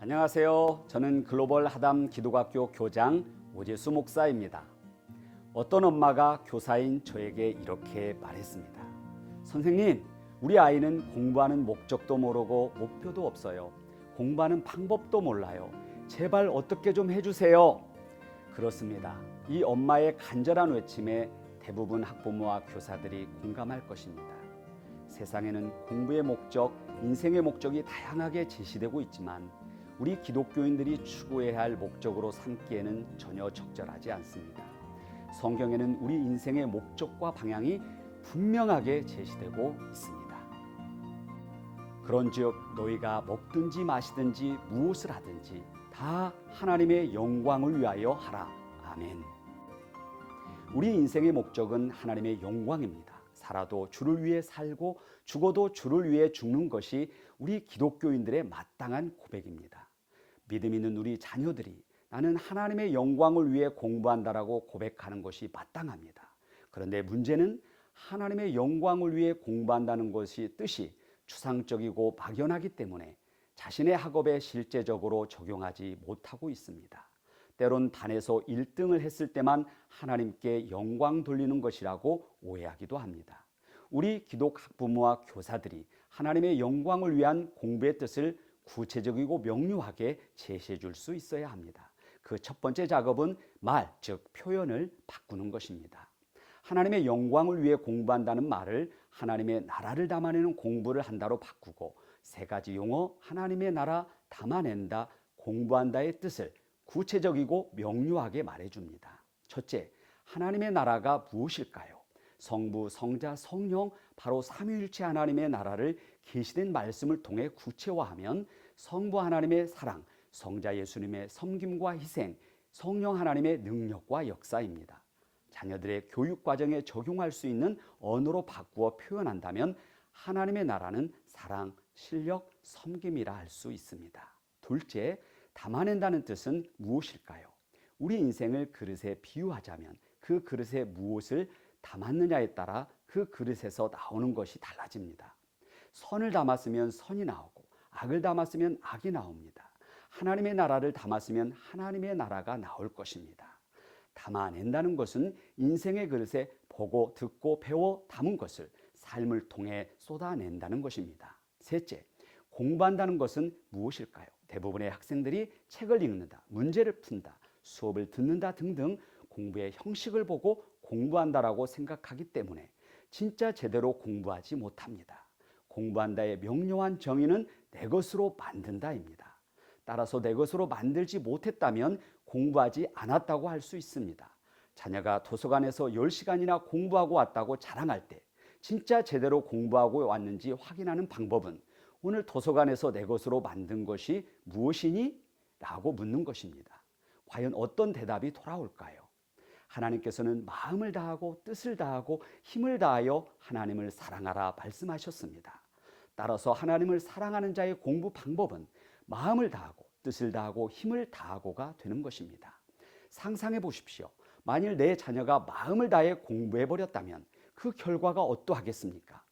안녕하세요. 저는 글로벌 하담 기독학교 교장 오재수 목사입니다. 어떤 엄마가 교사인 저에게 이렇게 말했습니다. 선생님, 우리 아이는 공부하는 목적도 모르고 목표도 없어요. 공부하는 방법도 몰라요. 제발 어떻게 좀 해주세요. 그렇습니다. 이 엄마의 간절한 외침에 대부분 학부모와 교사들이 공감할 것입니다. 세상에는 공부의 목적, 인생의 목적이 다양하게 제시되고 있지만 우리 기독교인들이 추구해야 할 목적으로 삼기에는 전혀 적절하지 않습니다. 성경에는 우리 인생의 목적과 방향이 분명하게 제시되고 있습니다. 그런즉 너희가 먹든지 마시든지 무엇을 하든지 다 하나님의 영광을 위하여 하라. 아멘. 우리 인생의 목적은 하나님의 영광입니다. 살아도 주를 위해 살고 죽어도 주를 위해 죽는 것이 우리 기독교인들의 마땅한 고백입니다. 믿음 있는 우리 자녀들이 나는 하나님의 영광을 위해 공부한다라고 고백하는 것이 마땅합니다. 그런데 문제는 하나님의 영광을 위해 공부한다는 것이 뜻이 추상적이고 막연하기 때문에 자신의 학업에 실제적으로 적용하지 못하고 있습니다. 때론 반에서 1등을 했을 때만 하나님께 영광 돌리는 것이라고 오해하기도 합니다. 우리 기독 학부모와 교사들이 하나님의 영광을 위한 공부의 뜻을 구체적이고 명료하게 제시해 줄 수 있어야 합니다. 그 첫 번째 작업은 말, 즉 표현을 바꾸는 것입니다. 하나님의 영광을 위해 공부한다는 말을 하나님의 나라를 담아내는 공부를 한다로 바꾸고 세 가지 용어 하나님의 나라, 담아낸다, 공부한다의 뜻을 구체적이고 명료하게 말해줍니다. 첫째, 하나님의 나라가 무엇일까요? 성부, 성자, 성령, 바로 삼위일체 하나님의 나라를 계시된 말씀을 통해 구체화하면 성부 하나님의 사랑, 성자 예수님의 섬김과 희생, 성령 하나님의 능력과 역사입니다. 자녀들의 교육 과정에 적용할 수 있는 언어로 바꾸어 표현한다면 하나님의 나라는 사랑, 실력, 섬김이라 할 수 있습니다. 둘째, 담아낸다는 뜻은 무엇일까요? 우리 인생을 그릇에 비유하자면 그 그릇에 무엇을 담았느냐에 따라 그 그릇에서 나오는 것이 달라집니다. 선을 담았으면 선이 나오고 악을 담았으면 악이 나옵니다. 하나님의 나라를 담았으면 하나님의 나라가 나올 것입니다. 담아낸다는 것은 인생의 그릇에 보고 듣고 배워 담은 것을 삶을 통해 쏟아낸다는 것입니다. 셋째, 공부한다는 것은 무엇일까요? 대부분의 학생들이 책을 읽는다, 문제를 푼다, 수업을 듣는다 등등 공부의 형식을 보고 공부한다라고 생각하기 때문에 진짜 제대로 공부하지 못합니다. 공부한다의 명료한 정의는 내 것으로 만든다입니다. 따라서 내 것으로 만들지 못했다면 공부하지 않았다고 할 수 있습니다. 자녀가 도서관에서 10시간이나 공부하고 왔다고 자랑할 때 진짜 제대로 공부하고 왔는지 확인하는 방법은 오늘 도서관에서 내 것으로 만든 것이 무엇이니? 라고 묻는 것입니다. 과연 어떤 대답이 돌아올까요? 하나님께서는 마음을 다하고 뜻을 다하고 힘을 다하여 하나님을 사랑하라 말씀하셨습니다. 따라서 하나님을 사랑하는 자의 공부 방법은 마음을 다하고 뜻을 다하고 힘을 다하고가 되는 것입니다. 상상해 보십시오. 만일 내 자녀가 마음을 다해 공부해 버렸다면 그 결과가 어떠하겠습니까?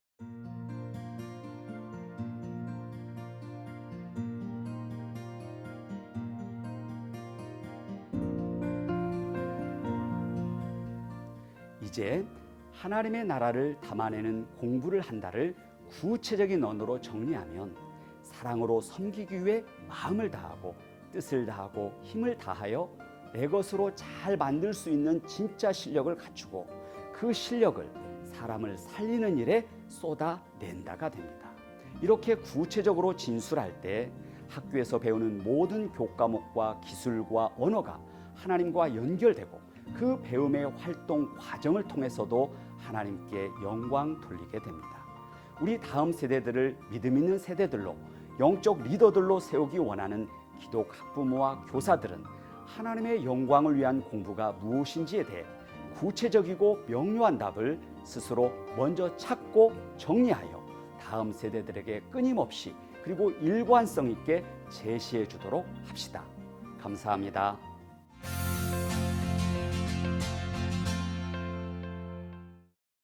이제 하나님의 나라를 담아내는 공부를 한다를 구체적인 언어로 정리하면 사랑으로 섬기기 위해 마음을 다하고 뜻을 다하고 힘을 다하여 내 것으로 잘 만들 수 있는 진짜 실력을 갖추고 그 실력을 사람을 살리는 일에 쏟아낸다가 됩니다. 이렇게 구체적으로 진술할 때 학교에서 배우는 모든 교과목과 기술과 언어가 하나님과 연결되고 그 배움의 활동 과정을 통해서도 하나님께 영광 돌리게 됩니다. 우리 다음 세대들을 믿음 있는 세대들로 영적 리더들로 세우기 원하는 기독 학부모와 교사들은 하나님의 영광을 위한 공부가 무엇인지에 대해 구체적이고 명료한 답을 스스로 먼저 찾고 정리하여 다음 세대들에게 끊임없이 그리고 일관성 있게 제시해 주도록 합시다. 감사합니다.